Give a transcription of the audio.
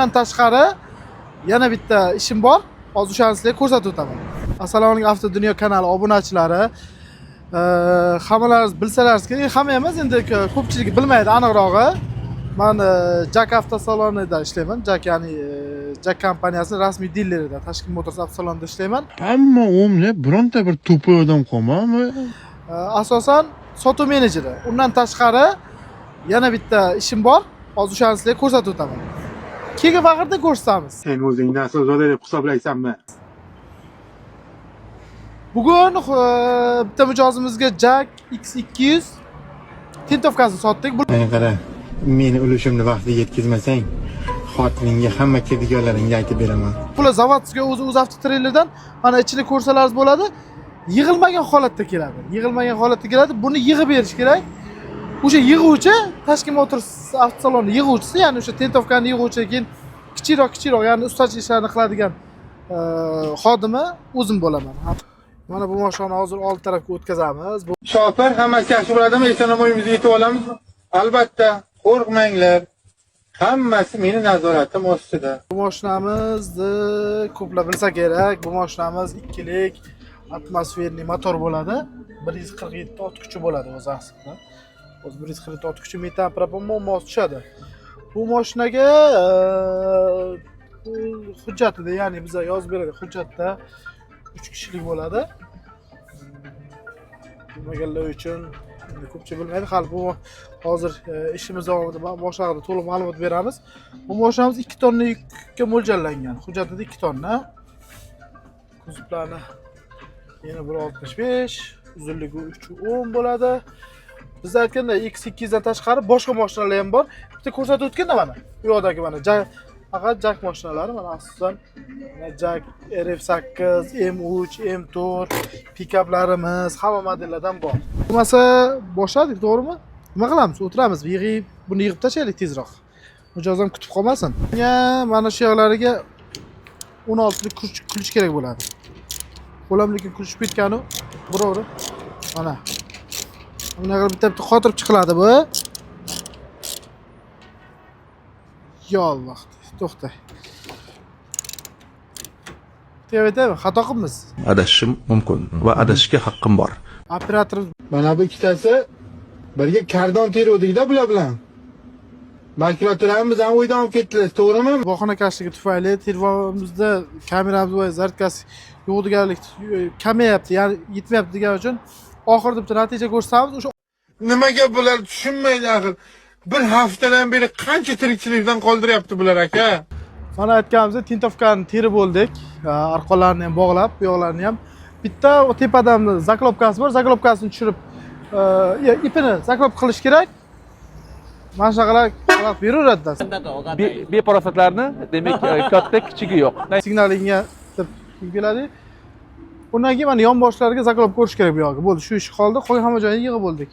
Bundan tashqari yana bitta ishim bor. Hozir o'shani sizlarga ko'rsatib o'taman. Assalomu alaykum Avto Dunyo kanali obunachilari. Hammalaringiz bilsalaringiz kerak, hamma emas, endi ko'pchilik bilmaydi aniqrog'i. Men Jack avtosalonida ishlayman. Jack ya'ni Jack kompaniyasining rasmiy dilerida, Tashkent Motors avtosalonida ishlayman. Hamma o'mni bironta bir to'pi odam qolmami? Asosan sotuv menejeri. Undan tashqari yana bitta ishim bor. Hozir o'shani sizlarga ko'rsatib o'taman. Keyingi vaqtda ko'rsatamiz. Sen o'zingdan so'zlar deb hisoblaysanmi? Bugun bitta mijozimizga Jack X200 tintovkasini sotdik. Mana qara, meni ulushimni vaqtida yetkazmasang, xotiningga hamma kediganlaringga aytib beraman. Bular zavodskiy o'z avtotreylerdan mana ichini ko'rsalaringiz bo'ladi. Yig'ilmagan holatda keladi. Yig'ilmagan holatda keladi. Buni yig'ib berish kerak. O'sha yig'uvchi Tashkent Motors avtosaloni yig'uvchisi, ya'ni o'sha tintovkani yig'uvchi, keyin kichikroq, ya'ni ustachi ishlarni qiladigan xodimi o'zim bo'laman. Mana bu mashinani hozir old tarafga o'tkazamiz. Bu Shofir hammasi yaxshi bo'ladimi? Eson-omonimizga yetib olamizmi? Albatta, qo'rqmanglar. Hammasi meni nazoratim ostida. Bu mashinamizni ko'plar bilsa kerak. Bu mashinamiz 2 lik atmosferli motor bo'ladi. 147 ot kuchi bo'ladi o'zi aslida. O'zi 147 ot kuchi metan propan mos tushadi. Bu mashinaga hujjatida, ya'ni bizga yozib beradi hujjatda 3 kishilik bo'ladi. Bilmaganlar uchun ko'pchilik bilmaydi. Hali bu hozir ishimiz davomida boshlig'ida to'liq ma'lumot beramiz. Bu mashinamiz 2 tonna yukka mo'ljallangan. Hujjatida 2 tonna. Kuzovlarni yana 1.65, uzunligi 3.10 bo'ladi. Biz aytganda X200 dan tashqari boshqa mashinalar ham bor. Bitta ko'rsatib o'tganda mana bu yoqdagi mana faqat Jack mashinalari, mana asosan Jack RF8, M3, M4 pikaplarimiz hamma modellardan bor. Bo'lmasa boshladik, to'g'rimi? Nima qilamiz? O'tiramiz, buni yig'ib tashlaylik tezroq. Mijozim kutib qolmasin. Mana shu yoqlariga 16 lik kulish kerak bo'ladi. Qo'lam lekin kulishib ketgan-u. Birovni. Mana. Bunaqa bitta xotirib chiqiladi bu. Yo Alloh. To'xta. Aytaymi, xato qilibmiz. Adashishim mumkin va adashishga haqqim bor. Operator Mana bu ikkitasi birga kardon teruvdik-da bular bilan. Makulatorlarimiz ham o'ydan olib ketdilar, to'g'rimi? Bojxona kashligi tufayli telefonimizda kameramiz va zartkasi yo'q deganlik kamayapti, ya'ni yetmayapti degan uchun oxirida bitta natija ko'rsatamiz. O'sha Nimaga bular tushunmaydi axir. Bir haftadan beri qancha tirikchilikdan qoldiryapti bular aka? mana aytganimizdek tintovkani terib bo'ldik. Arqonlarini ham bog'lab, bu yoqlarini ham. Bitta o tepadan zaklopkasi bor, zaklopkasini tushirib, ipini zaklop qilish kerak. Mana shunaqalar qilib beraveradi. Beparosatlarni, demak, katta kichigi yo'q. Signalingga deb keladi. Undan keyin mana yon boshlariga zaklop ko'rish kerak bu yoqqa. Bo'ldi, shu ish qoldi. Qolgan hamma joyini yig'ib bo'ldik.